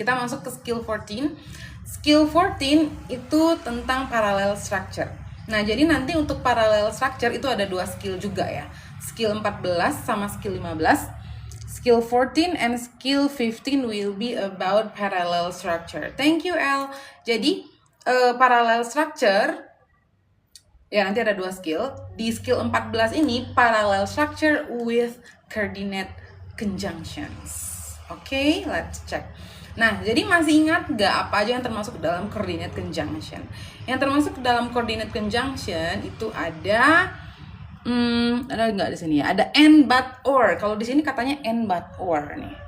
Kita masuk ke skill 14. Skill 14 itu tentang parallel structure. Nah, jadi nanti untuk parallel structure itu ada 2 skill juga ya. Skill 14 sama skill 15. Skill 14 and skill 15 will be about parallel structure. Thank you, El. Jadi, parallel structure, ya nanti ada 2 skill. Di skill 14 ini, parallel structure with coordinate conjunctions. Oke, let's check. Nah, jadi masih ingat nggak apa aja yang termasuk dalam coordinate conjunction? Yang termasuk dalam coordinate conjunction itu ada nggak di sini ya? Ada and, but, or. Kalau di sini katanya and, but, or nih.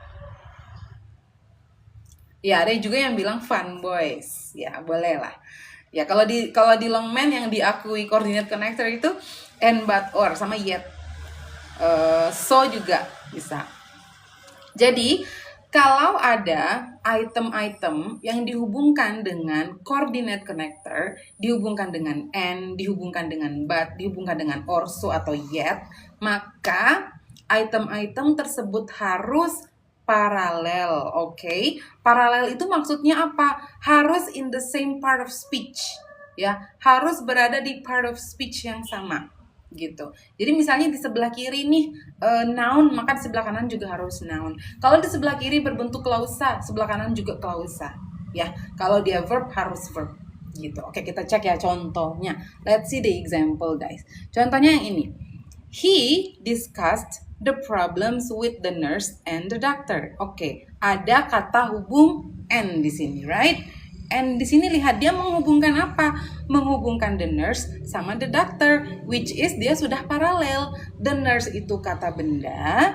Ya, ada juga yang bilang fun boys. Ya, boleh lah. Ya, kalau di Longman yang diakui coordinate connector itu and, but, or sama yet. So juga bisa. Jadi, kalau ada item-item yang dihubungkan dengan coordinate connector, dihubungkan dengan and, dihubungkan dengan but, dihubungkan dengan or, so, atau yet, maka item-item tersebut harus paralel, oke? Paralel itu maksudnya apa? Harus in the same part of speech, ya. Harus berada di part of speech yang sama. Gitu. Jadi misalnya di sebelah kiri nih noun, maka di sebelah kanan juga harus noun. Kalau di sebelah kiri berbentuk klausa, sebelah kanan juga klausa. Ya, kalau dia verb harus verb. Gitu. Oke, kita cek ya contohnya. Let's see the example, guys. Contohnya yang ini. He discussed the problems with the nurse and the doctor. Oke, ada kata hubung and di sini, right? And di sini lihat dia menghubungkan apa? Menghubungkan the nurse sama the doctor, which is dia sudah paralel. The nurse itu kata benda,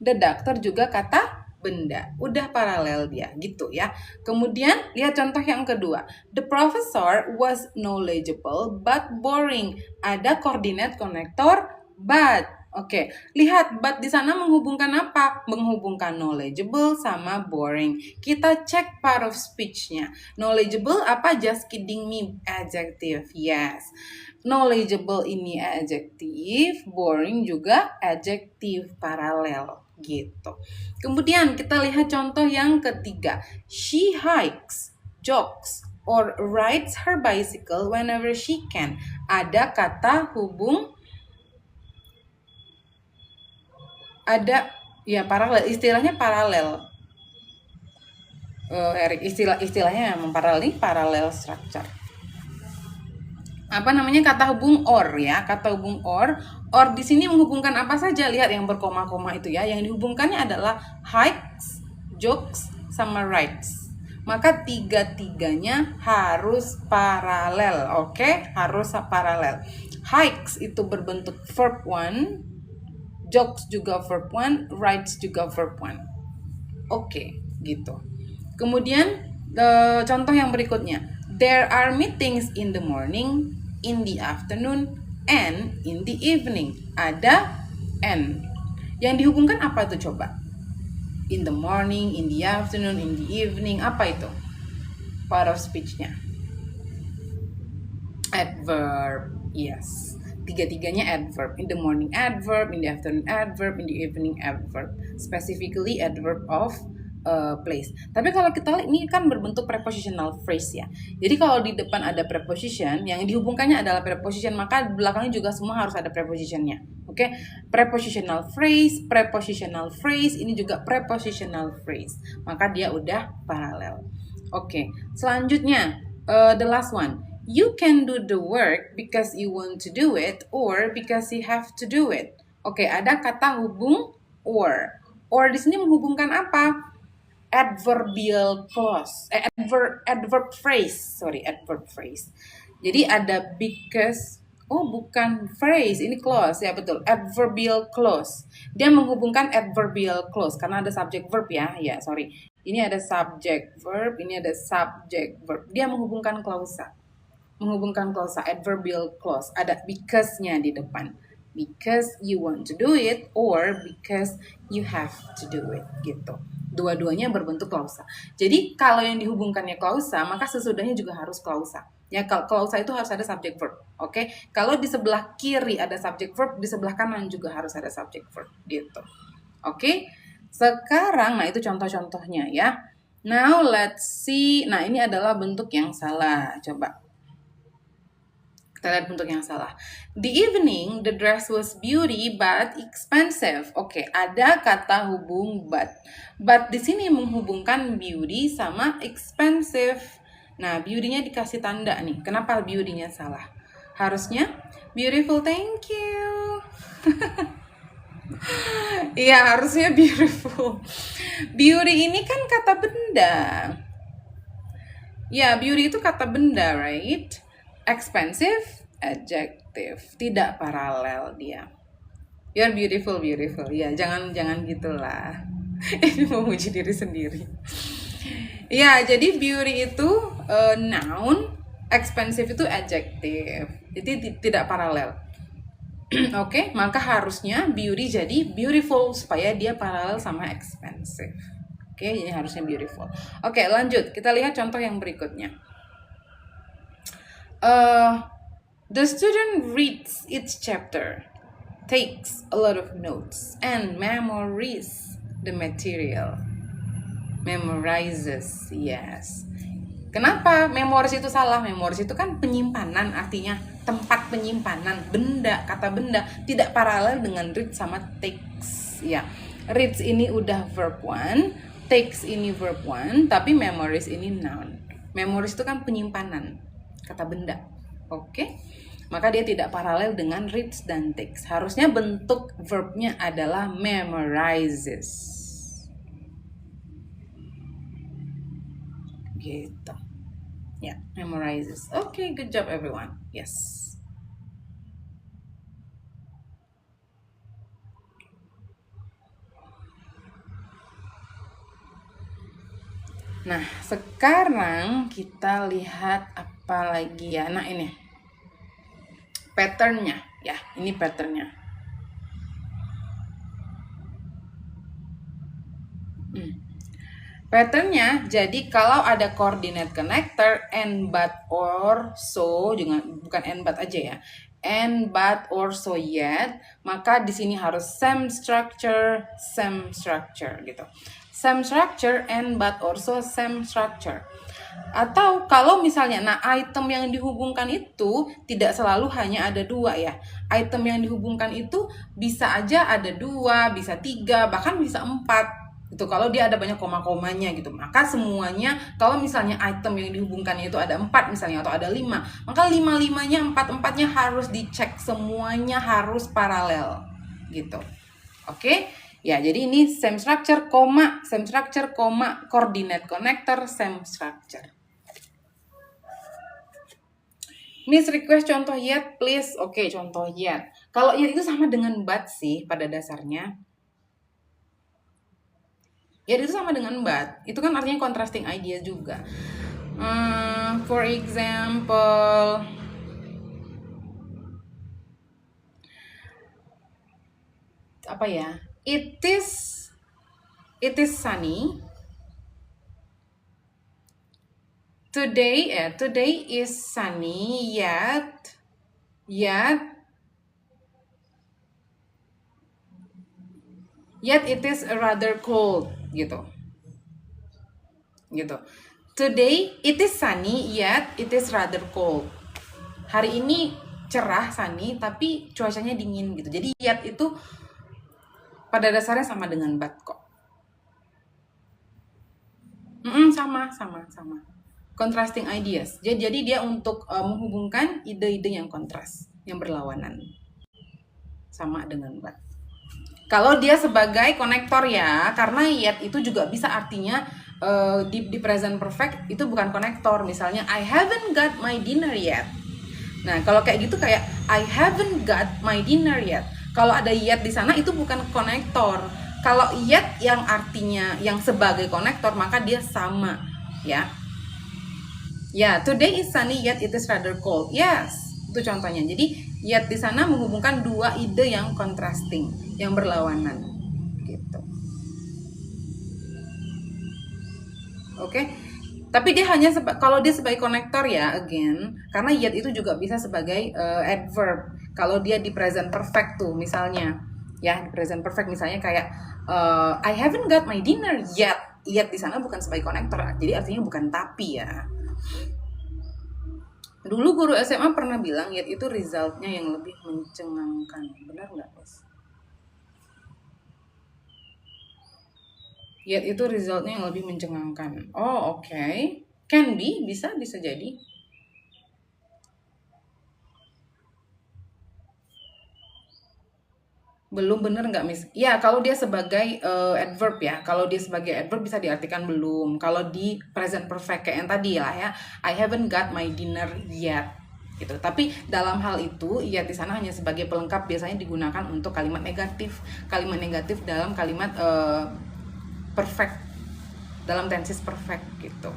the doctor juga kata benda. Udah paralel dia, gitu ya. Kemudian lihat contoh yang kedua. The professor was knowledgeable but boring. Ada coordinate connector but. Oke, lihat but di sana menghubungkan apa? Menghubungkan knowledgeable sama boring. Kita cek part of speech-nya. Knowledgeable apa? Just kidding me, adjective. Yes. Knowledgeable ini adjective, boring juga adjective paralel gitu. Kemudian kita lihat contoh yang ketiga. She hikes, jogs, or rides her bicycle whenever she can. Ada kata hubung, ada ya paralel, istilahnya paralel. Erik, istilahnya memang paralel, ini paralel structure. Apa namanya, kata hubung or ya, kata hubung or di sini menghubungkan apa saja? Lihat yang berkoma-koma itu ya, yang dihubungkannya adalah hikes, jogs, sama rides. Maka tiga-tiganya harus paralel, oke? Harus paralel. Hikes itu berbentuk verb 1, jogs juga verb 1, rides juga verb 1. Oke, gitu. Kemudian contoh yang berikutnya. There are meetings in the morning, in the afternoon, and in the evening. Ada and. Yang dihubungkan apa itu coba? In the morning, in the afternoon, in the evening. Apa itu? Part of speech-nya. Adverb. Yes. Tiga-tiganya adverb. In the morning adverb, in the afternoon adverb, in the evening adverb. Specifically adverb of place. Tapi kalau kita lihat ini kan berbentuk prepositional phrase ya. Jadi kalau di depan ada preposition, yang dihubungkannya adalah preposition, maka di belakangnya juga semua harus ada prepositionnya. Oke, prepositional phrase, ini juga prepositional phrase. Maka dia udah paralel. Oke, selanjutnya the last one. You can do the work because you want to do it or because you have to do it. Oke, ada kata hubung or. Or di sini menghubungkan apa? Adverbial clause, adverb phrase. Jadi ada because, bukan phrase, ini clause ya, betul. Adverbial clause. Dia menghubungkan adverbial clause karena ada subject verb ya. Ini ada subject verb, ini ada subject verb. Dia menghubungkan klausa. Adverbial clause. Ada because-nya di depan. Because you want to do it or because you have to do it gitu. Dua-duanya berbentuk klausa. Jadi kalau yang dihubungkannya klausa, maka sesudahnya juga harus klausa. Ya, klausa itu harus ada subject verb. Oke. Kalau di sebelah kiri ada subject verb, di sebelah kanan juga harus ada subject verb gitu. Oke. Sekarang, nah itu contoh-contohnya ya. Now let's see. Nah ini adalah bentuk yang salah. Coba kita lihat bentuk yang salah. The evening, the dress was beauty but expensive. Oke, ada kata hubung but. But di sini menghubungkan beauty sama expensive. Nah, beauty-nya dikasih tanda nih. Kenapa beauty-nya salah? Harusnya beautiful, thank you. Iya, harusnya beautiful. Beauty ini kan kata benda. Ya, beauty itu kata benda, right? Expensive, adjective. Tidak paralel dia. You're beautiful, beautiful. Ya, jangan gitulah. Ini memuji diri sendiri. Ya, jadi beauty itu noun, expensive itu adjective. Jadi tidak paralel. Oke, maka harusnya beauty jadi beautiful supaya dia paralel sama expensive. Oke, jadi harusnya beautiful. Oke, lanjut. Kita lihat contoh yang berikutnya. The student reads each chapter, takes a lot of notes, and memorizes the material. Memorizes, yes. Kenapa memoris itu salah? Memoris itu kan penyimpanan, artinya tempat penyimpanan, benda, kata benda, tidak paralel dengan read sama takes. Ya, reads ini udah verb 1, takes ini verb 1, tapi memories ini noun. Memories itu kan penyimpanan, kata benda. Oke? Maka dia tidak paralel dengan reads dan takes. Harusnya bentuk verbnya adalah memorizes. Gitu. Ya, memorizes. Okay, good job everyone. Yes. Nah, sekarang kita lihat apa lagi ya. Nah, ini patternnya ya. Ini patternnya. Patternnya, jadi kalau ada coordinate connector and but or so, bukan and but aja ya, and but or so yet, maka di sini harus same structure gitu. Same structure and but or so same structure. Atau kalau misalnya, nah item yang dihubungkan itu tidak selalu hanya ada dua ya. Item yang dihubungkan itu bisa aja ada dua, bisa tiga, bahkan bisa 4. Itu kalau dia ada banyak koma-komanya gitu, maka semuanya kalau misalnya item yang dihubungkannya itu ada 4 misalnya atau ada 5, maka 5-5-nya 4-4-nya harus dicek, semuanya harus paralel gitu. Oke ya, jadi ini same structure, coordinate connector, same structure. Miss request contoh yet please. Oke, contoh yet. Kalau yet itu sama dengan but sih pada dasarnya. Ya itu sama dengan but. Itu kan artinya contrasting idea juga. For example, apa ya? It is sunny. Today is sunny yet it is rather cold gitu. Today it is sunny yet it is rather cold. Hari ini cerah, sunny, tapi cuacanya dingin gitu. Jadi yet itu pada dasarnya sama dengan but kok. Sama. Contrasting ideas. Jadi dia untuk menghubungkan ide-ide yang kontras, yang berlawanan. Sama dengan but. Kalau dia sebagai konektor ya, karena yet itu juga bisa artinya di present perfect itu bukan konektor. Misalnya I haven't got my dinner yet. Nah, kalau kayak gitu kayak I haven't got my dinner yet. Kalau ada yet di sana itu bukan konektor. Kalau yet yang artinya yang sebagai konektor maka dia sama, ya. Ya, today is sunny yet it is rather cold. Yes, itu contohnya. Jadi yet di sana menghubungkan dua ide yang contrasting, yang berlawanan. Gitu. Oke. Tapi dia hanya kalau dia sebagai konektor ya, again, karena yet itu juga bisa sebagai adverb. Kalau dia di present perfect tuh, misalnya Ya, present perfect misalnya kayak I haven't got my dinner yet. Yet di sana bukan sebagai konektor, jadi artinya bukan tapi ya. Dulu guru SMA pernah bilang yet itu resultnya yang lebih mencengangkan. Benar nggak, guys? Yet itu resultnya yang lebih mencengangkan. Oh, oke. Okay. Can be, bisa jadi. Belum, bener nggak, Miss? Ya, kalau dia sebagai adverb ya. Kalau dia sebagai adverb bisa diartikan belum. Kalau di present perfect kayak yang tadi lah ya. I haven't got my dinner yet. Gitu. Tapi dalam hal itu, yet di sana hanya sebagai pelengkap, biasanya digunakan untuk kalimat negatif. Kalimat negatif dalam kalimat perfect. Dalam tenses perfect gitu.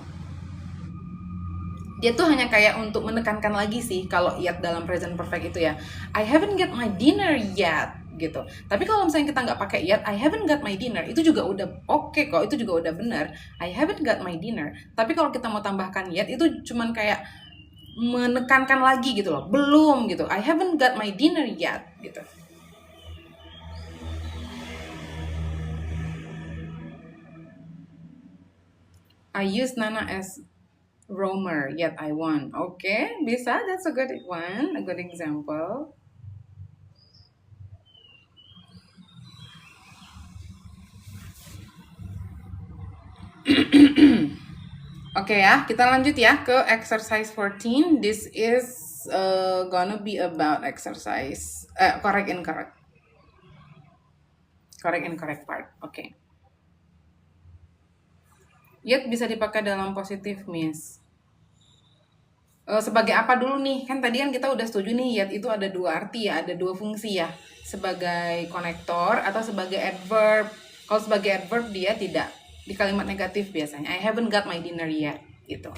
Dia tuh hanya kayak untuk menekankan lagi sih kalau yet dalam present perfect itu ya. I haven't got my dinner yet gitu. Tapi kalau misalnya kita nggak pakai yet, I haven't got my dinner, itu juga udah oke kok, itu juga udah benar. I haven't got my dinner. Tapi kalau kita mau tambahkan yet, itu cuman kayak menekankan lagi gitu loh, belum gitu. I haven't got my dinner yet gitu. I use Nana as roamer, yet I won. Okay, bisa, that's a good one, a good example. Oke ya, kita lanjut ya ke exercise 14. This is gonna be about exercise correct incorrect part. Oke. Yet bisa dipakai dalam positif, Miss. Sebagai apa dulu nih? Kan tadi kan kita udah setuju nih, yet itu ada dua arti ya, ada dua fungsi ya. Sebagai konektor atau sebagai adverb. Kalau sebagai adverb dia tidak di kalimat negatif biasanya. I haven't got my dinner yet gitu.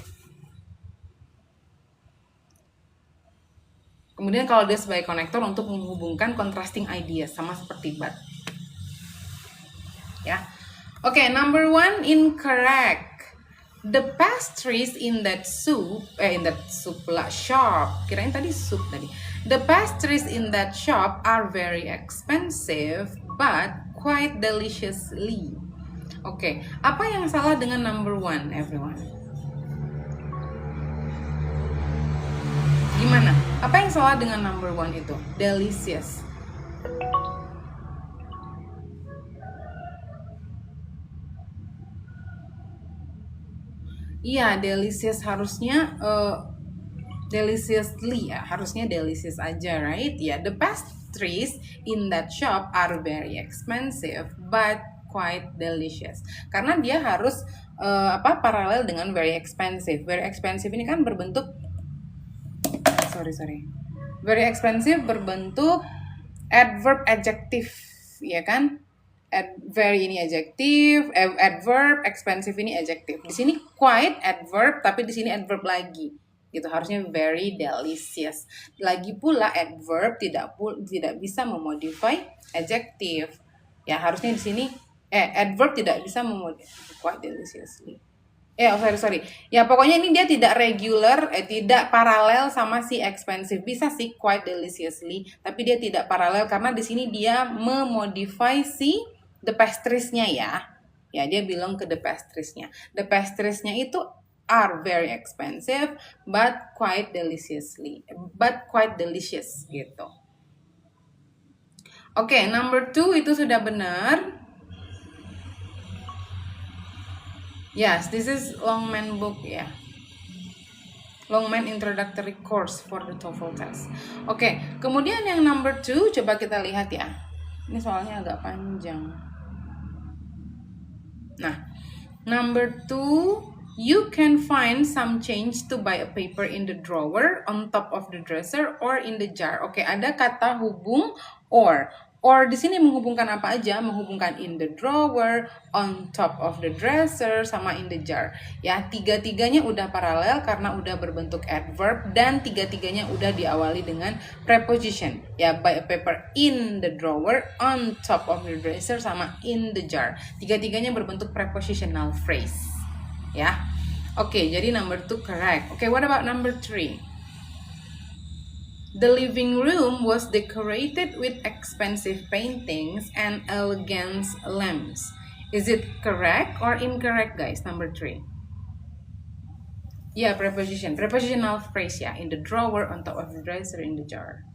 Kemudian kalau dia sebagai konektor untuk menghubungkan contrasting ideas, sama seperti but. Ya. Oke, number 1 incorrect. The pastries in that soup pula shop. Kirain tadi soup tadi. The pastries in that shop are very expensive but quite deliciously. Oke, apa yang salah dengan number 1, everyone? Gimana? Apa yang salah dengan number 1 itu? Delicious. Iya, delicious harusnya deliciously ya, harusnya delicious aja, right? Ya, the pastries in that shop are very expensive but quite delicious. Karena dia harus paralel dengan very expensive. Very expensive ini kan berbentuk very expensive berbentuk adverb adjective, ya kan? Very ini adjective, adverb, expensive ini adjective. Di sini quite adverb, tapi di sini adverb lagi. Gitu, harusnya very delicious. Lagi pula adverb tidak bisa memodify adjective. Ya, harusnya di sini adverb tidak bisa memodify quite deliciously. Sorry. Ya, pokoknya ini dia tidak regular, tidak paralel sama si expensive. Bisa sih quite deliciously, tapi dia tidak paralel karena di sini dia memodify si the pastries-nya ya. Ya, dia bilang ke the pastries-nya. The pastries-nya itu are very expensive but quite delicious gitu. Oke, number 2 itu sudah benar. Yes, this is Longman book ya. Longman introductory course for the TOEFL test. Oke, kemudian yang number 2 coba kita lihat ya. Ini soalnya agak panjang. Nah, number 2, you can find some change to buy a paper in the drawer, on top of the dresser, or in the jar. Oke, ada kata hubung or. Or di sini menghubungkan apa aja? Menghubungkan in the drawer, on top of the dresser, sama in the jar. Ya, tiga-tiganya udah paralel karena udah berbentuk adverb dan tiga-tiganya udah diawali dengan preposition. Ya, buy a paper in the drawer, on top of the dresser, sama in the jar. Tiga-tiganya berbentuk prepositional phrase. Ya. Oke, jadi number 2 correct. Oke, what about number 3? The living room was decorated with expensive paintings and elegant lamps. Is it correct or incorrect, guys? Number 3. Yeah, preposition. Prepositional phrase, yeah. In the drawer, on top of the dresser, in the jar.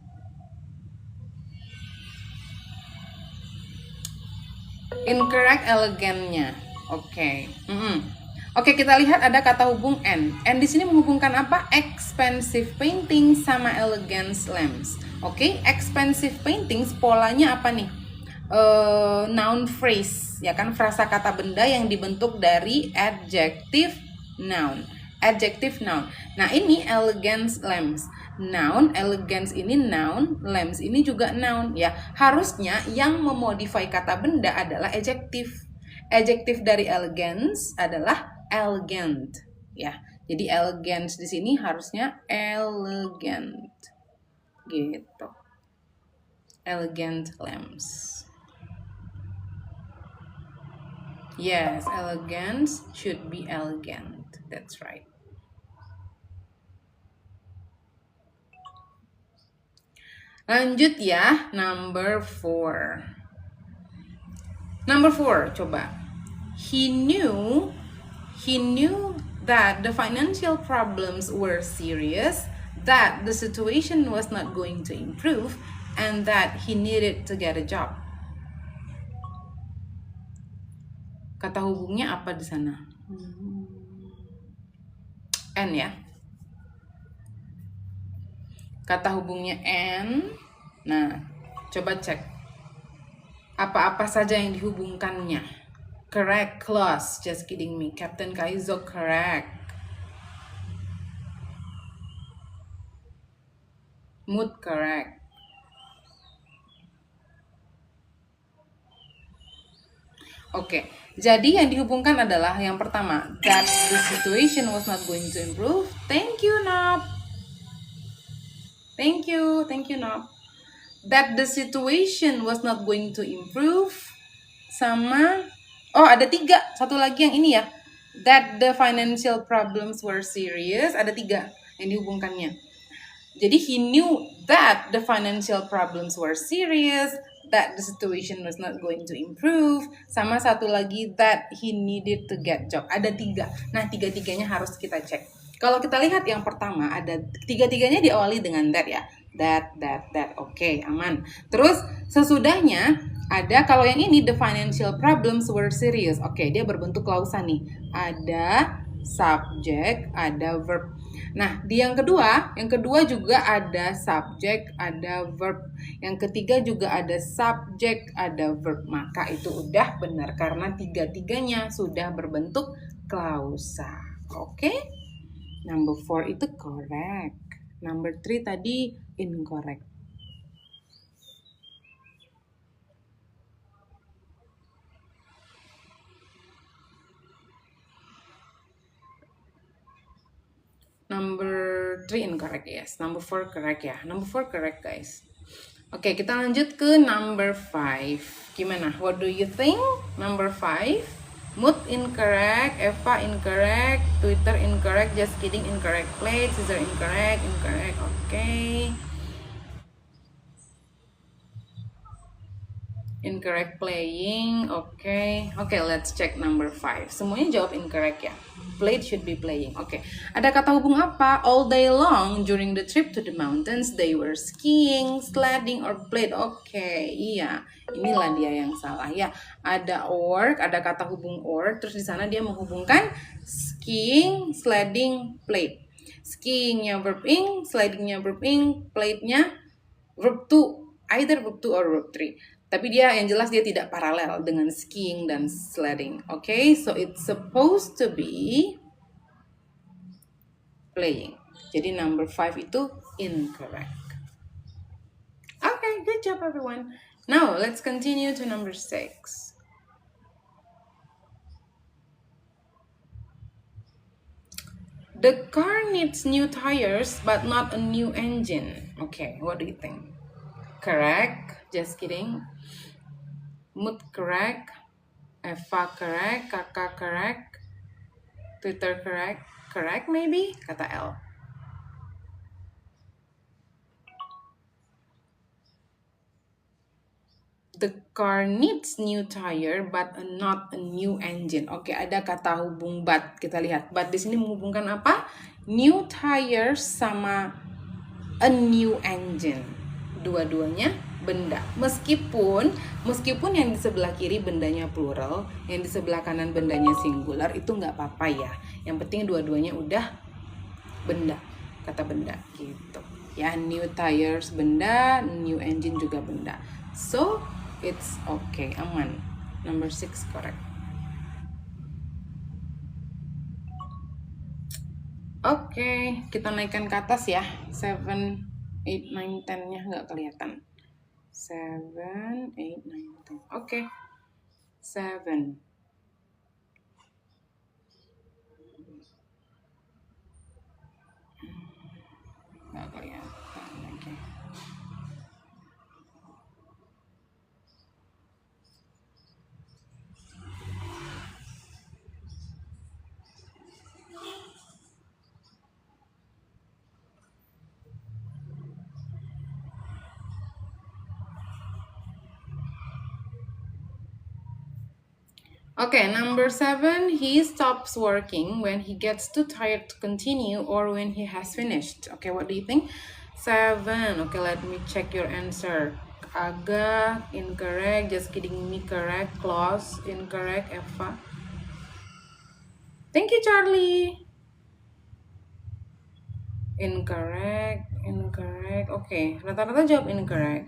Incorrect, elegantnya. Oke. Oke, kita lihat ada kata hubung and. And di sini menghubungkan apa? Expensive paintings sama elegant lamps. Oke, expensive paintings polanya apa nih? Noun phrase, ya kan, frasa kata benda yang dibentuk dari adjective noun. Adjective noun. Nah, ini elegant lamps. Noun, elegance ini noun, lamps ini juga noun, ya. Harusnya yang memodify kata benda adalah adjective. Adjective dari elegance adalah elegant, ya. Jadi elegance di sini harusnya elegant. Gitu. Elegant lamps. Yes, elegance should be elegant. That's right. Lanjut ya, number 4. Number 4, coba. He knew that the financial problems were serious, that the situation was not going to improve, and that he needed to get a job. Kata hubungnya apa di sana? N, ya. Kata hubungnya N. Nah, coba cek. Apa-apa saja yang dihubungkannya. Correct clause. Just kidding me. Captain Kaizo, correct. Mood, correct. Oke, jadi yang dihubungkan adalah yang pertama, that the situation was not going to improve. Thank you, Nob. Thank you, Nob. That the situation was not going to improve. Sama, ada 3. Satu lagi yang ini ya. That the financial problems were serious. Ada 3 yang dihubungkannya. Jadi he knew that the financial problems were serious, that the situation was not going to improve, sama satu lagi that he needed to get job. Ada 3. Nah, 3-3-nya harus kita cek. Kalau kita lihat yang pertama, ada 3-3-nya diawali dengan that ya. That. Oke, aman. Terus sesudahnya ada, kalau yang ini the financial problems were serious. Oke, dia berbentuk klausa nih. Ada subject, ada verb. Nah, di yang kedua juga ada subject, ada verb. Yang ketiga juga ada subject, ada verb. Maka itu udah benar karena 3-3-nya sudah berbentuk klausa. Oke? Number 4 itu correct. Number 3 tadi incorrect. Number 3 incorrect, yes. Number 4 correct ya. Number 4 correct, guys. Oke, kita lanjut ke number 5. Gimana? What do you think? Number 5. Mood incorrect, Eva incorrect, Twitter incorrect, just kidding incorrect, plate, scissor incorrect. Oke. Incorrect playing, oke, let's check number 5. Semuanya jawab incorrect ya. Played should be playing. Oke. Ada kata hubung apa? All day long during the trip to the mountains they were skiing, sledding, or played. Oke, iya. Inilah dia yang salah ya. Ada work, ada kata hubung or, terus di sana dia menghubungkan skiing, sledding, played. Skiingnya verb ing, sleddingnya verb ing, played-nya verb to, either verb to or verb 3. Tapi dia yang jelas dia tidak paralel dengan skiing dan sledding. Oke, so it's supposed to be playing. Jadi number 5 itu incorrect. Okay, good job everyone. Now, let's continue to number 6. The car needs new tires but not a new engine. Okay, what do you think? Correct. Just kidding. Mood correct. Eva correct. Kakak correct. Twitter correct. Correct maybe? Kata L. The car needs new tire but not a new engine. Oke, ada kata hubung but. Kita lihat. But di sini menghubungkan apa? New tires sama a new engine. Dua-duanya benda. Meskipun yang di sebelah kiri bendanya plural, yang di sebelah kanan bendanya singular, itu nggak apa-apa ya. Yang penting dua-duanya udah benda. Kata benda gitu. Ya, new tires benda, new engine juga benda. So, it's okay, aman. Number 6 correct. Oke, kita naikkan ke atas ya. 7, 8, 9, 10-nya nggak kelihatan. 7, 8, 9, 10. Oke. 7. Nggak kelihatan lagi. Okay, number 7, he stops working when he gets too tired to continue or when he has finished. Okay, what do you think? 7. Okay, let me check your answer. Aga, incorrect. Just kidding me, correct. Close, incorrect. Eva. Thank you, Charlie. Incorrect. Okay, rata-rata jawab incorrect.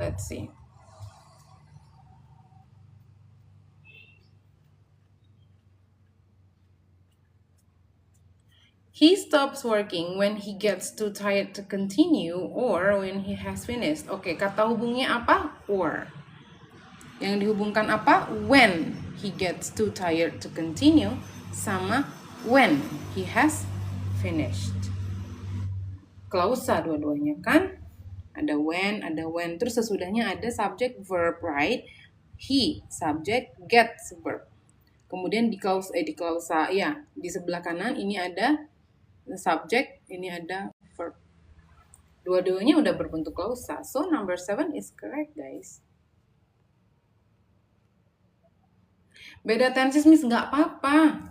Let's see. He stops working when he gets too tired to continue or when he has finished. Oke, kata hubungnya apa? Or. Yang dihubungkan apa? When he gets too tired to continue sama when he has finished. Klausa dua-duanya kan? Ada when. Terus sesudahnya ada subject verb, right? He, subject, gets verb. Kemudian di klausa, ya, di sebelah kanan ini ada subject, ini ada verb. Dua-duanya udah berbentuk klausa. So number 7 is correct, guys. Beda tenses, Miss, nggak apa-apa.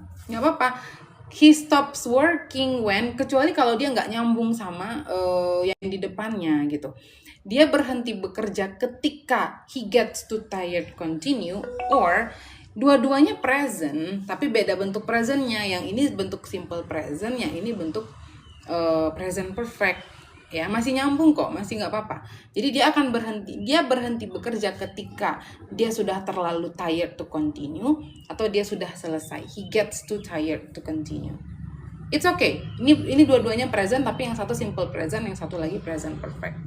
He stops working when, kecuali kalau dia nggak nyambung sama yang di depannya gitu. Dia berhenti bekerja ketika he gets too tired continue, or dua-duanya present, tapi beda bentuk presentnya. Yang ini bentuk simple present, yang ini bentuk present perfect. Ya, masih nyambung kok, masih nggak apa-apa. Jadi dia berhenti bekerja ketika dia sudah terlalu tired to continue, atau dia sudah selesai. He gets too tired to continue. It's okay. Ini dua-duanya present, tapi yang satu simple present, yang satu lagi present perfect.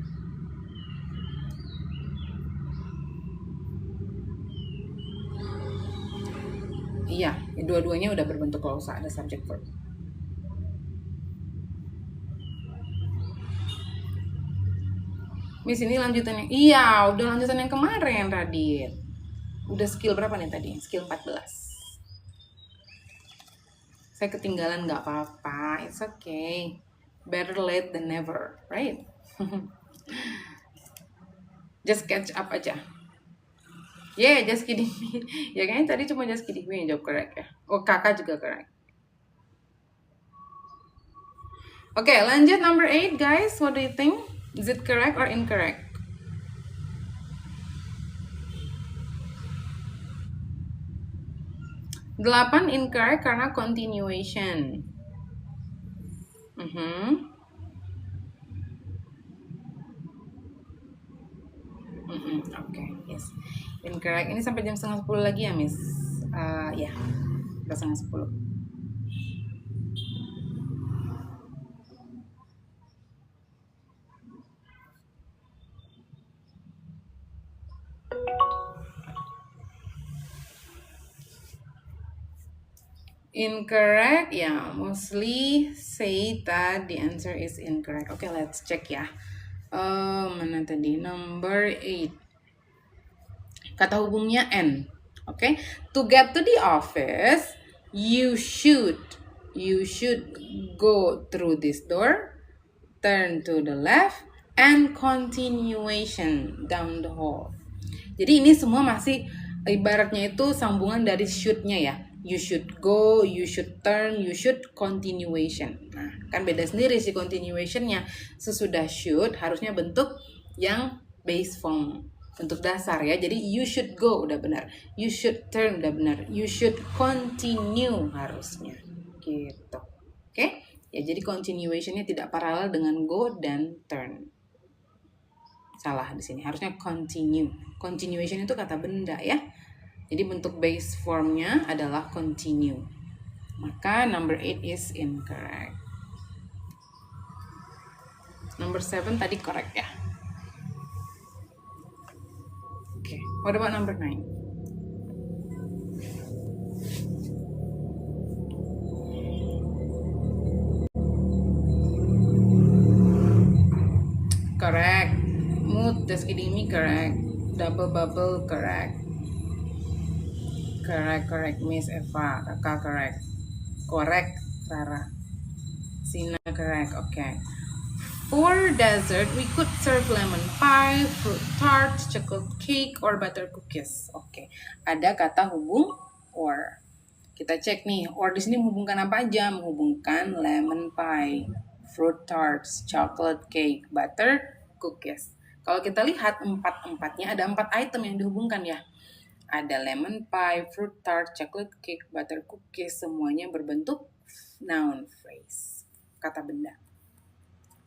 Iya, dua-duanya udah berbentuk klausa, ada subject verb. Miss, ini lanjutannya. Iya, udah lanjutan yang kemarin, Radit. Udah skill berapa nih tadi? Skill 14. Saya ketinggalan, nggak apa-apa. It's okay. Better late than never, right? Just catch up aja. Yeah, just kidding me. Ya kayaknya tadi cuma just kidding me yang jawab correct ya. Oh, kakak juga correct. Oke, lanjut number 8, guys. What do you think? Is it correct or incorrect? Delapan incorrect karena continuation. Oke, yes. Incorrect. Ini sampai jam 9:30 lagi ya, Miss? Ya, udah 9:30. Incorrect, yeah, mostly say that the answer is incorrect. Okay, let's check ya. Mana tadi? Number 8. Kata hubungnya N. Okay, to get to the office, you should go through this door, turn to the left, and continuation down the hall. Jadi ini semua masih ibaratnya itu sambungan dari should-nya ya. You should go, you should turn, you should continuation. Nah, kan beda sendiri sih continuation-nya. Sesudah should harusnya bentuk yang base form, bentuk dasar ya. Jadi you should go udah benar, you should turn udah benar, you should continue harusnya gitu. Oke? Ya, jadi continuation-nya tidak paralel dengan go dan turn. Salah di sini, harusnya continue. Continuation itu kata benda ya. Jadi bentuk base formnya adalah continue. Maka number 8 is incorrect. Number 7 tadi correct ya. Okay, what about number 9? Correct. Mood, just kidding me, correct. Double bubble, correct. Correct, Miss Eva. Kakak correct. Correct, Rara. Sina correct, okay. For dessert, we could serve lemon pie, fruit tart, chocolate cake, or butter cookies. Oke, ada kata hubung or. Kita cek nih, or di sini menghubungkan apa aja? Menghubungkan lemon pie, fruit tarts, chocolate cake, butter cookies. Kalau kita lihat empat-empatnya ada 4 item yang dihubungkan ya. Ada lemon pie, fruit tart, chocolate cake, butter cookies, semuanya berbentuk noun phrase, kata benda.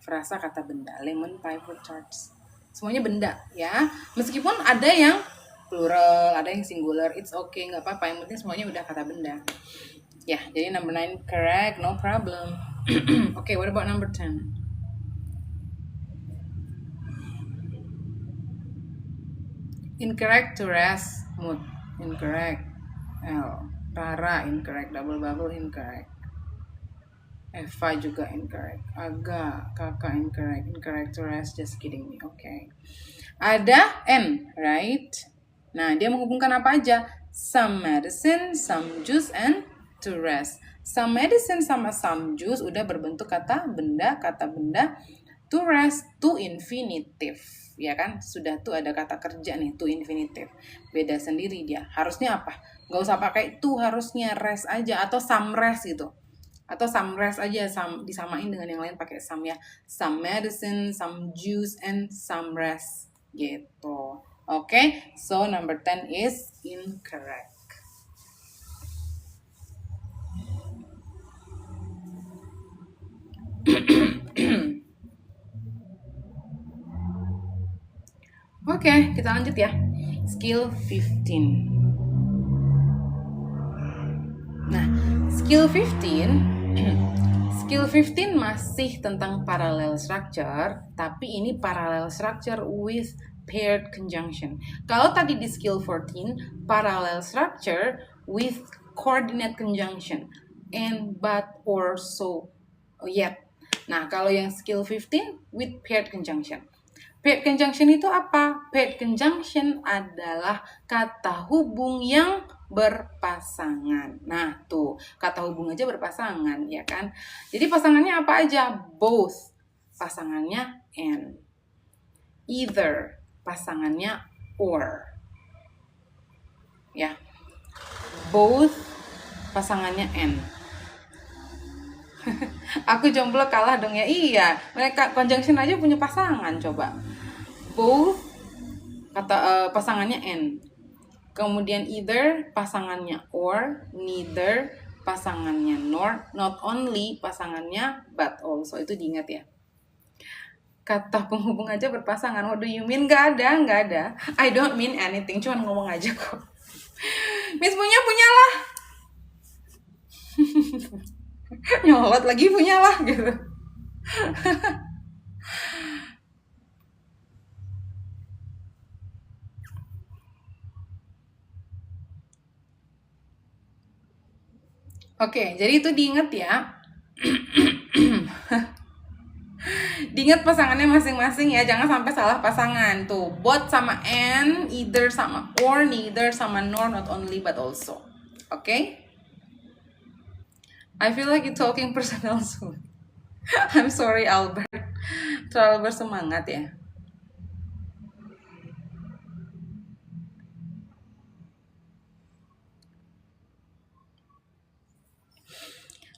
Frasa kata benda, lemon pie, fruit tarts. Semuanya benda ya. Meskipun ada yang plural, ada yang singular, it's okay, nggak apa-apa. Yang penting semuanya udah kata benda. Ya, jadi number 9 correct, no problem. Okay, what about number 10? Incorrect to rest, mood, incorrect. L, Rara incorrect, double bubble incorrect. Eva juga incorrect. Aga, kakak incorrect to rest, just kidding me. Okay. Ada N, right? Nah, dia menghubungkan apa aja? Some medicine, some juice, and to rest. Some medicine sama some juice udah berbentuk kata benda. To rest, to infinitive. Ya kan? Sudah tuh ada kata kerja nih, to infinitive. Beda sendiri dia. Harusnya apa? Gak usah pakai to, harusnya rest aja. Atau some rest gitu. Atau some rest aja, disamain dengan yang lain pakai some ya. Some medicine, some juice, and some rest. Gitu. Okay, so number 10 is incorrect. Oke, kita lanjut ya. Skill 15. Nah, skill 15 masih tentang parallel structure, tapi ini parallel structure with paired conjunction. Kalau tadi di skill 14, parallel structure with coordinate conjunction, and, but, or, so, yet. Nah, kalau yang skill 15 with paired conjunction. Paired conjunction itu apa? Paired conjunction adalah kata hubung yang berpasangan. Nah, tuh, kata hubung aja berpasangan, ya kan? Jadi pasangannya apa aja? Both, pasangannya and. Either, pasangannya or. Ya. Both, pasangannya and. Aku jomblo kalah dong ya. Iya, mereka conjunction aja punya pasangan, coba. Both, kata pasangannya and. Kemudian either, pasangannya or. Neither, pasangannya nor. Not only, pasangannya but also. Itu diingat ya. Kata penghubung aja berpasangan. What do you mean? Gak ada. I don't mean anything, cuman ngomong aja kok. Miss punyalah. Nyolot lagi punyalah gitu. Oke, jadi itu diingat ya. Diingat pasangannya masing-masing ya, jangan sampai salah pasangan. Tuh, both sama and, either sama or, neither sama nor, not only but also. Oke? I feel like you talking personal soon. I'm sorry Albert. Terlalu bersemangat ya.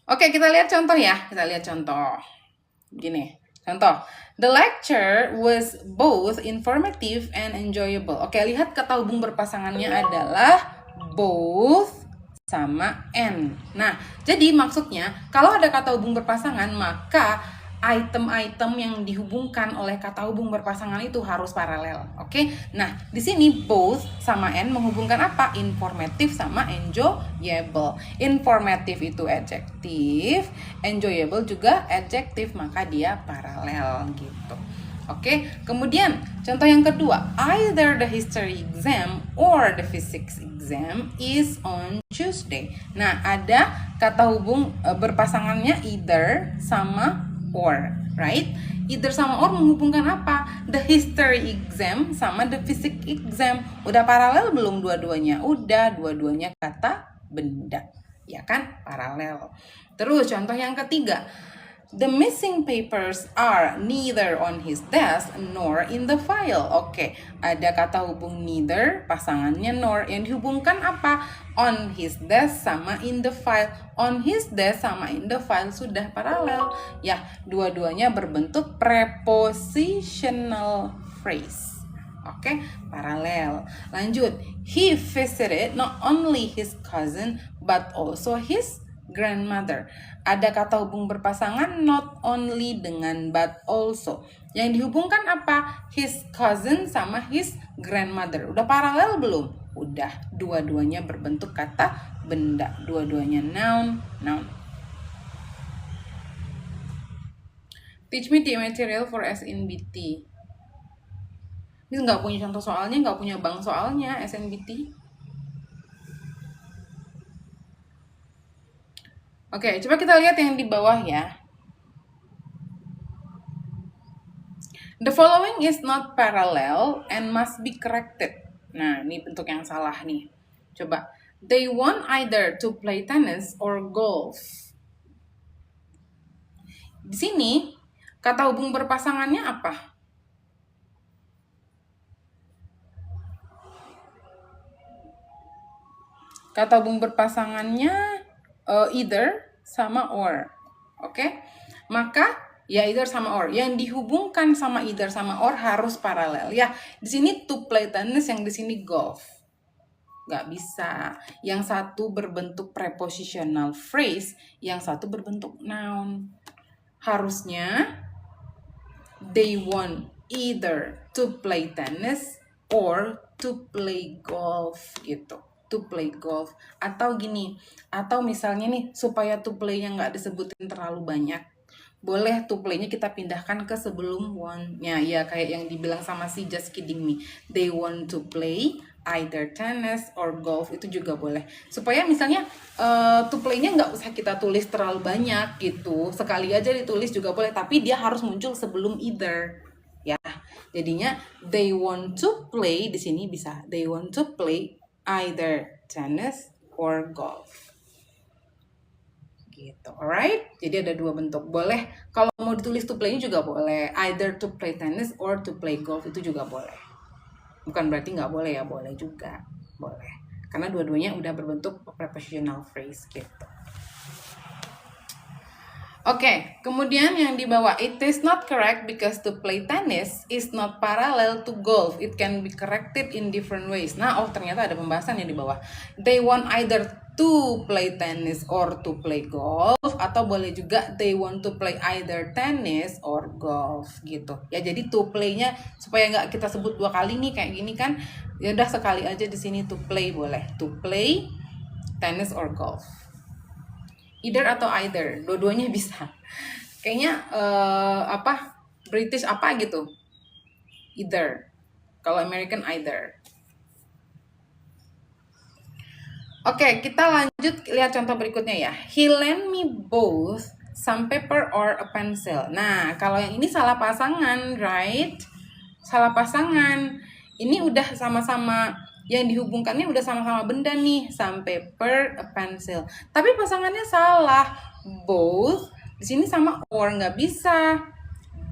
Oke, kita lihat contoh ya. Kita lihat contoh. Gini, contoh. The lecture was both informative and enjoyable. Oke, lihat kata hubung berpasangannya adalah both sama and. Nah, jadi maksudnya kalau ada kata hubung berpasangan, maka item-item yang dihubungkan oleh kata hubung berpasangan itu harus paralel. Oke? Nah, di sini both sama and menghubungkan apa? Informative sama enjoyable. Informative itu adjektif, enjoyable juga adjektif, maka dia paralel gitu. Oke, kemudian contoh yang kedua, either the history exam or the physics exam is on Tuesday. Nah, ada kata hubung berpasangannya either sama or, right? Either sama or menghubungkan apa? The history exam sama the physics exam. Udah paralel belum dua-duanya? Udah, dua-duanya kata benda. Ya kan? Paralel. Terus contoh yang ketiga, the missing papers are neither on his desk nor in the file. Oke, ada kata hubung neither, pasangannya nor. Yang dihubungkan apa? On his desk sama in the file. On his desk sama in the file sudah paralel. Ya, dua-duanya berbentuk prepositional phrase. Oke, paralel. Lanjut, he visited not only his cousin but also his grandmother. Ada kata hubung berpasangan not only dengan but also. Yang dihubungkan apa? His cousin sama his grandmother. Udah paralel belum? Udah. Dua-duanya berbentuk kata benda. Dua-duanya noun. Teach me the material for SNBT. Ini nggak punya contoh soalnya, nggak punya bank soalnya SNBT. Oke, coba kita lihat yang di bawah ya. The following is not parallel and must be corrected. Nah, ini bentuk yang salah nih. Coba. They want either to play tennis or golf. Di sini, kata hubung berpasangannya apa? Kata hubung berpasangannya either sama or. Oke? Maka ya either sama or. Yang dihubungkan sama either sama or harus paralel ya. Di sini to play tennis, yang di sini golf. Nggak bisa. Yang satu berbentuk prepositional phrase, yang satu berbentuk noun. Harusnya they want either to play tennis or to play golf gitu. To play golf. Atau gini, atau misalnya nih supaya to play-nya nggak disebutin terlalu banyak, boleh to play-nya kita pindahkan ke sebelum want-nya. Ya kayak yang dibilang sama si Just Kidding Me. They want to play either tennis or golf, itu juga boleh. Supaya misalnya to play-nya nggak usah kita tulis terlalu banyak gitu. Sekali aja ditulis juga boleh, tapi dia harus muncul sebelum either. Ya, jadinya they want to play, di sini bisa they want to play either tennis or golf. Gitu, alright? Jadi ada dua bentuk. Boleh, kalau mau ditulis to play juga boleh. Either to play tennis or to play golf, itu juga boleh. Bukan berarti nggak boleh ya, boleh juga. Boleh. Karena dua-duanya udah berbentuk prepositional phrase gitu. Oke, kemudian yang di bawah, it is not correct because to play tennis is not parallel to golf. It can be corrected in different ways. Nah, ternyata ada pembahasan yang di bawah. They want either to play tennis or to play golf, atau boleh juga they want to play either tennis or golf gitu. Ya, jadi to play-nya supaya nggak kita sebut dua kali nih kayak gini kan. Ya udah sekali aja di sini to play boleh. To play tennis or golf. Either atau either, dua-duanya bisa. Kayaknya British apa gitu, either. Kalau American either. Oke, kita lanjut lihat contoh berikutnya ya. He lent me both some paper or a pencil. Nah, kalau yang ini salah pasangan, right? Salah pasangan. Ini udah sama-sama, yang dihubungkannya udah sama-sama benda nih, some paper, a pencil. Tapi pasangannya salah. Both di sini sama or, nggak bisa.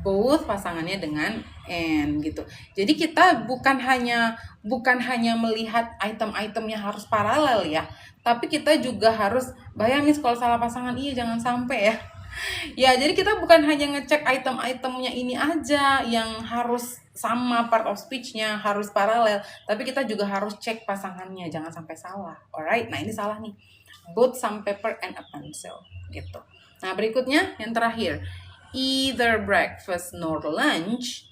Both pasangannya dengan and gitu. Jadi kita bukan hanya melihat item-itemnya harus paralel ya, tapi kita juga harus bayangin kalau salah pasangan, iya jangan sampai ya. Ya, jadi kita bukan hanya ngecek item-itemnya ini aja yang harus sama, part of speech-nya harus paralel, tapi kita juga harus cek pasangannya, jangan sampai salah. Alright, nah ini salah nih. Both some paper and a pencil gitu. Nah, berikutnya yang terakhir. Either breakfast nor lunch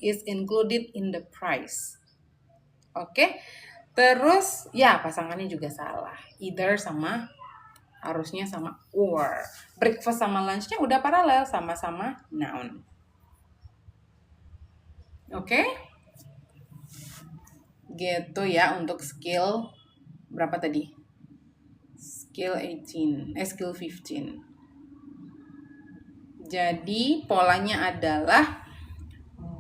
is included in the price. Oke. Terus ya pasangannya juga salah. Either harusnya sama or. Breakfast sama lunch-nya udah paralel, sama-sama noun. Oke? Gitu ya untuk skill berapa tadi? Skill 15. Jadi polanya adalah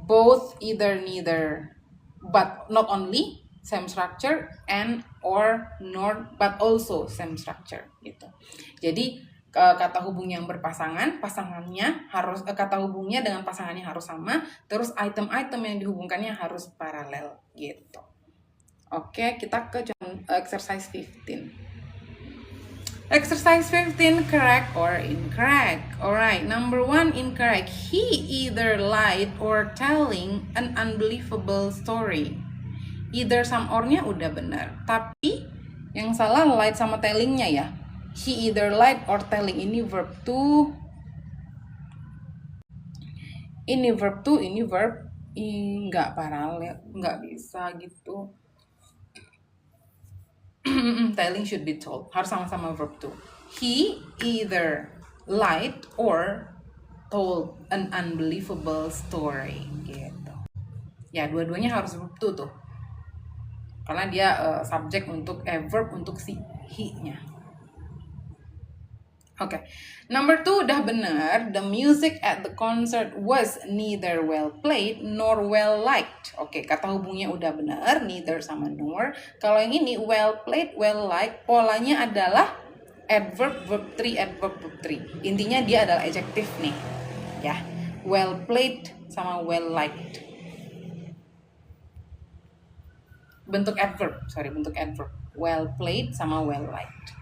both, either, neither, but not only, same structure, and, or, nor, but also same structure gitu. Jadi kata hubung yang berpasangan, kata hubungnya dengan pasangannya harus sama, terus item-item yang dihubungkannya harus paralel gitu. Oke, kita ke exercise 15. Exercise 15, correct or incorrect. Alright, number 1, incorrect. He either lied or telling an unbelievable story. Either sama or-nya udah benar. Tapi yang salah lied sama telling-nya ya. He either lied or telling, ini verb 2. Ini verb 2, ini verb nggak paralel, nggak bisa gitu. Telling should be told, harus sama-sama verb 2. He either lied or told an unbelievable story gitu. Ya, dua-duanya harus verb 2 tuh. Karena dia subjek untuk verb untuk si he-nya. Oke. Number 2 udah benar. The music at the concert was neither well played nor well liked. Oke, kata hubungnya udah benar, neither sama nor. Kalau yang ini well played, well liked, polanya adalah adverb, verb 3, adverb, verb 3. Intinya dia adalah adjective nih. Ya. Well played sama well liked. Bentuk adverb. Well played sama well liked.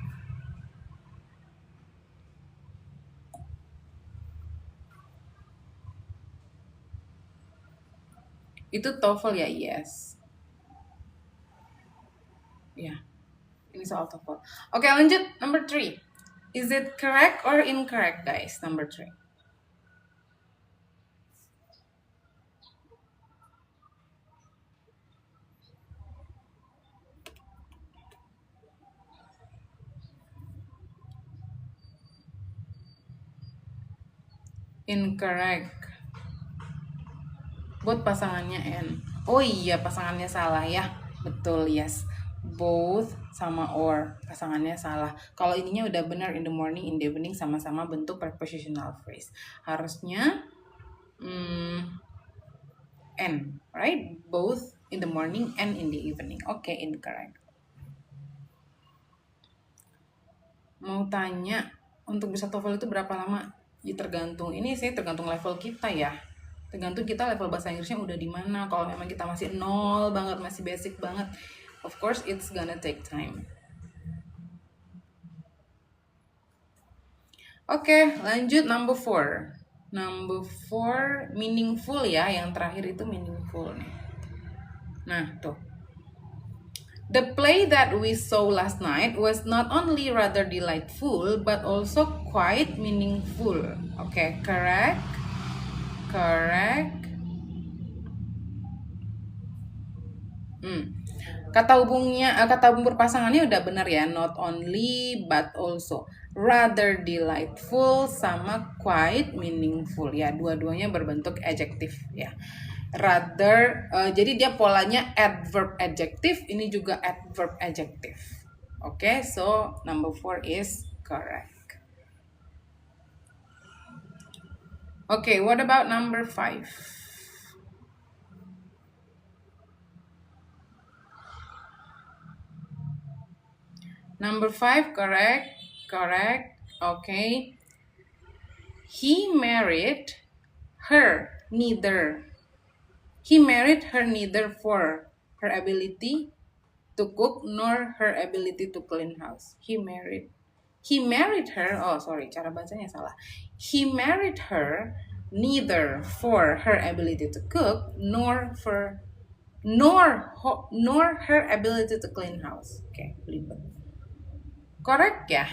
Itu TOEFL ya, yes. Ya, ini soal TOEFL. Oke, lanjut. Number 3. Is it correct or incorrect, guys? Number 3. Incorrect. Both pasangannya N. Oh iya, pasangannya salah ya. Betul, yes. Both sama or, pasangannya salah. Kalau ininya udah benar, in the morning, in the evening, sama-sama bentuk prepositional phrase. Harusnya N, right? Both in the morning and in the evening. Oke, incorrect. Mau tanya, untuk bisa TOEFL itu berapa lama? Ya tergantung, tergantung level kita ya. Tergantung kita level bahasa Inggrisnya udah di mana. Kalau memang kita masih nol banget, masih basic banget, of course it's gonna take time. Oke, lanjut number 4. Number 4 meaningful ya, yang terakhir itu meaningful nih. Nah, tuh. The play that we saw last night was not only rather delightful but also quite meaningful. Okay, correct. Kata hubung berpasangannya udah benar ya, not only but also, rather delightful sama quite meaningful ya, dua-duanya berbentuk adjective ya. Rather, jadi dia polanya adverb adjective, ini juga adverb adjective. Okay, so number 4 is correct. Okay, what about number 5? Number 5, correct. Okay. He married her neither. He married her neither for her ability to cook nor her ability to clean house. He married her. Oh, sorry, cara bacanya salah. He married her neither for her ability to cook nor her ability to clean house. Oke, belibet. Correct ya?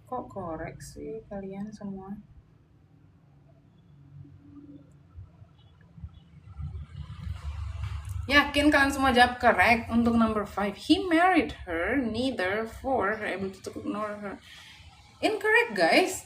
Kok correct sih kalian semua? Yakin kalian semua jawab correct untuk number 5. He married her neither for her ability to cook nor her. Incorrect, guys.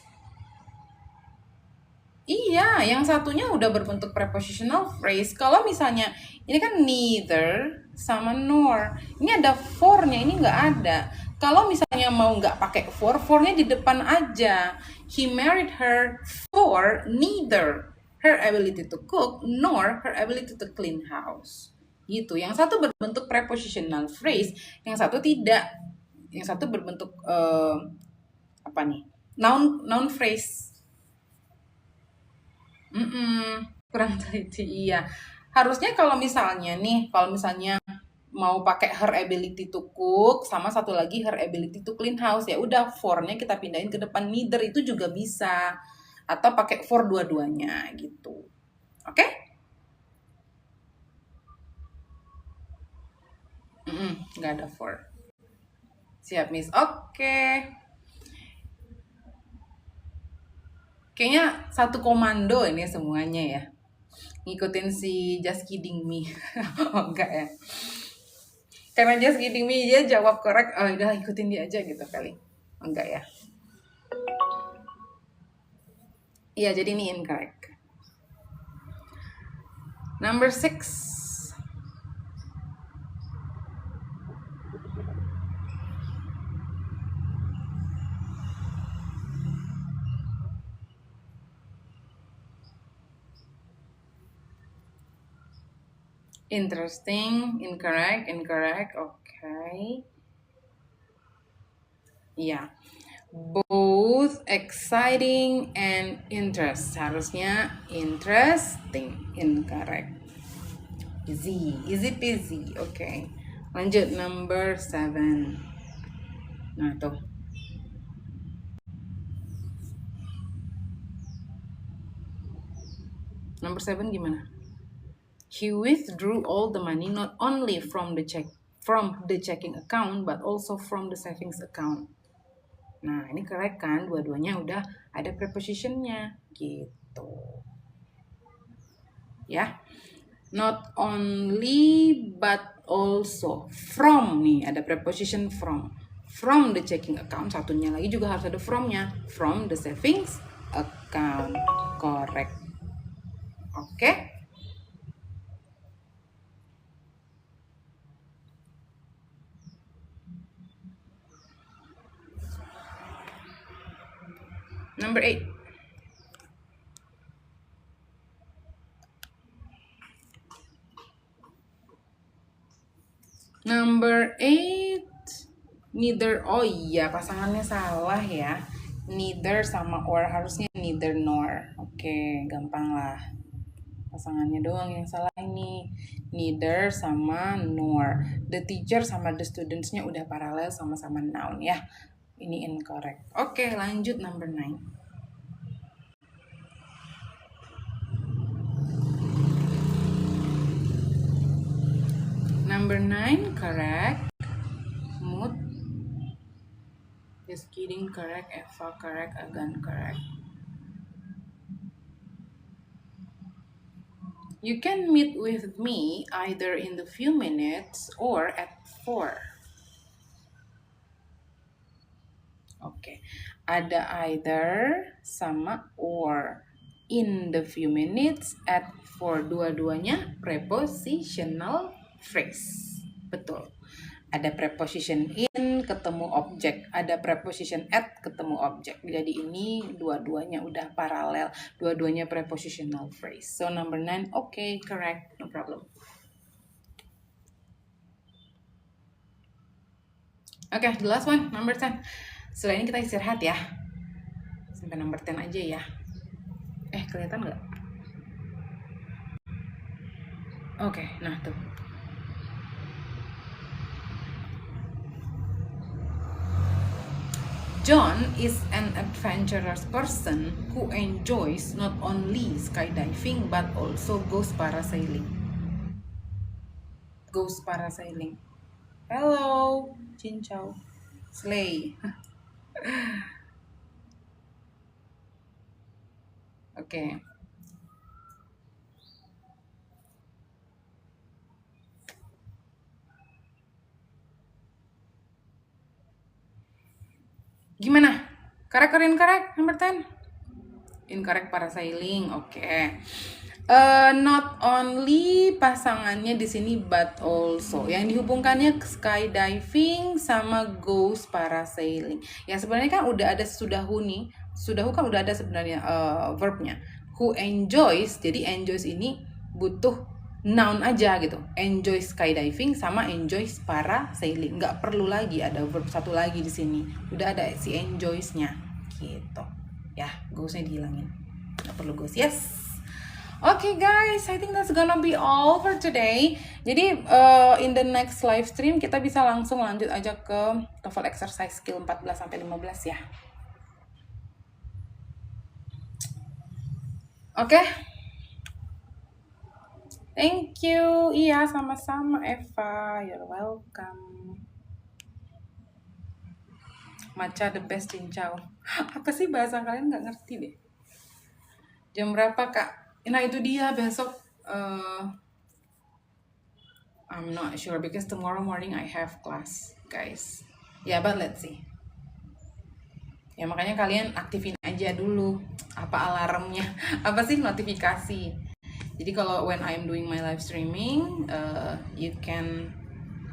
Iya, yang satunya udah berbentuk prepositional phrase. Kalau misalnya ini kan neither sama nor. Ini ada for-nya, ini nggak ada. Kalau misalnya mau nggak pakai for-nya di depan aja. He married her for neither her ability to cook nor her ability to clean house. Gitu. Yang satu berbentuk prepositional phrase, yang satu tidak. Yang satu berbentuk apa nih? Noun phrase. Kurang teliti, iya. Harusnya kalau misalnya mau pakai her ability to cook sama satu lagi her ability to clean house, ya udah for-nya kita pindahin ke depan neither, itu juga bisa. Atau pakai for dua-duanya gitu. Oke? Nggak ada for. Siap, Miss. Oke. Kayaknya satu komando ini semuanya ya. Ngikutin si Just Kidding Me. Oh, enggak ya. Karena Just Kidding Me dia jawab correct, oh udah ikutin dia aja gitu kali. Oh, enggak ya. Iya, jadi ini incorrect. Number 6. Interesting, incorrect, okay. Yeah, both exciting and interest. Harusnya interesting, incorrect. Easy peasy, okay. Lanjut, number 7. Nah, tuh. Number 7 gimana? He withdrew all the money not only from the checking account but also from the savings account. Nah, ini correct kan? Dua-duanya udah ada prepositionnya gitu. Ya. Not only but also. From nih, ada preposition from. From the checking account, satunya lagi juga harus ada from-nya. From the savings account. Correct. Oke? Number 8. Number 8. Neither. Oh iya, pasangannya salah ya. Neither sama or, harusnya neither nor. Oke, gampang lah. Pasangannya doang yang salah ini. Neither sama nor. The teacher sama the students-nya udah paralel, sama-sama noun ya. Ini incorrect. Oke, lanjut number 9. Number 9 correct. Mood. Just kidding correct. Eva correct. Agan correct. You can meet with me either in the few minutes or at 4. Oke, ada either sama or. In the few minutes, at 4. Dua-duanya prepositional phrase. Betul. Ada preposition in ketemu objek, ada preposition at ketemu objek. Jadi ini dua-duanya udah paralel, dua-duanya prepositional phrase. So number 9, okay, correct, no problem. Oke, the last one, number 10. Setelah ini kita istirahat ya. Sampai number 10 aja ya. Kelihatan nggak? Oke, nah tuh. John is an adventurous person who enjoys not only skydiving but also ghost parasailing. Ghost parasailing. Hello, cincau. Slay. Oke. Gimana? Correct or incorrect? Number 10? Incorrect parasailing. Oke. Not only pasangannya di sini but also yang dihubungkannya skydiving sama ghost parasailing. Ya sebenarnya kan udah ada sudahu nih. Sudahu kan udah ada sebenarnya verbnya. Who enjoys. Jadi enjoys ini butuh noun aja gitu. Enjoy skydiving sama enjoy parasailing. Nggak perlu lagi ada verb satu lagi di sini. Udah ada si enjoys-nya gitu. Ya, ghost-nya dihilangin. Nggak perlu ghost. Yes. Okay guys, I think that's gonna be all for today. Jadi in the next live stream kita bisa langsung lanjut aja ke TOEFL exercise skill 14 sampai 15 ya. Oke. Thank you. Iya, sama-sama Eva. You're welcome. Matcha the best cincau. Apa sih bahasa kalian nggak ngerti deh. Jam berapa kak? Nah itu dia besok. I'm not sure because tomorrow morning I have class, guys. Yeah, but let's see. Ya makanya kalian aktifin aja dulu apa alarmnya, apa sih notifikasi. Jadi kalau when I'm doing my live streaming, you can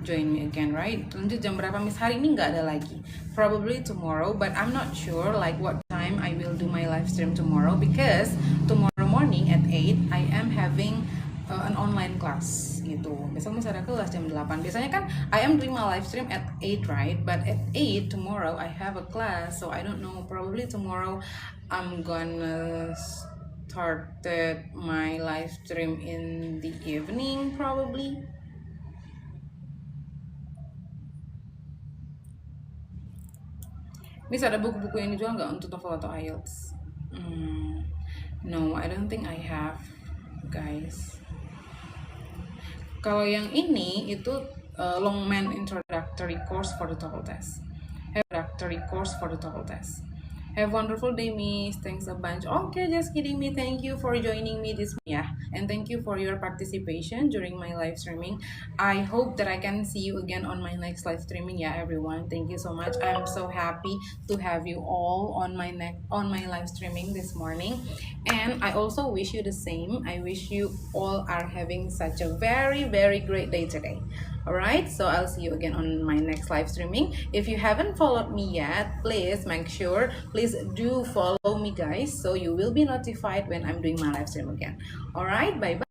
join me again, right? Lanjut jam berapa Miss? Hari ini nggak ada lagi. Probably tomorrow, but I'm not sure like what time I will do my live stream tomorrow because tomorrow morning at 8 I am having an online class gitu. Besok masih ada kelas jam 8. Biasanya kan I am doing my live stream at 8, right? But at 8 tomorrow I have a class, so I don't know. Probably tomorrow I'm gonna started my live stream in the evening probably. Miss, ada buku-buku ini juga nggak untuk TOEFL atau IELTS? No, I don't think I have, guys. Kalau yang ini itu Longman Introductory Course for the TOEFL test. Introductory course for the TOEFL test. Have a wonderful day, Miss. Thanks a bunch. Okay, just kidding me. Thank you for joining me this and thank you for your participation during my live streaming. I hope that I can see you again on my next live streaming. Everyone. Thank you so much. I'm so happy to have you all on my live streaming this morning. And I also wish you the same. I wish you all are having such a very, very great day today. Alright, so I'll see you again on my next live streaming. If you haven't followed me yet, please do follow me, guys, so you will be notified when I'm doing my live stream again. Alright, bye bye.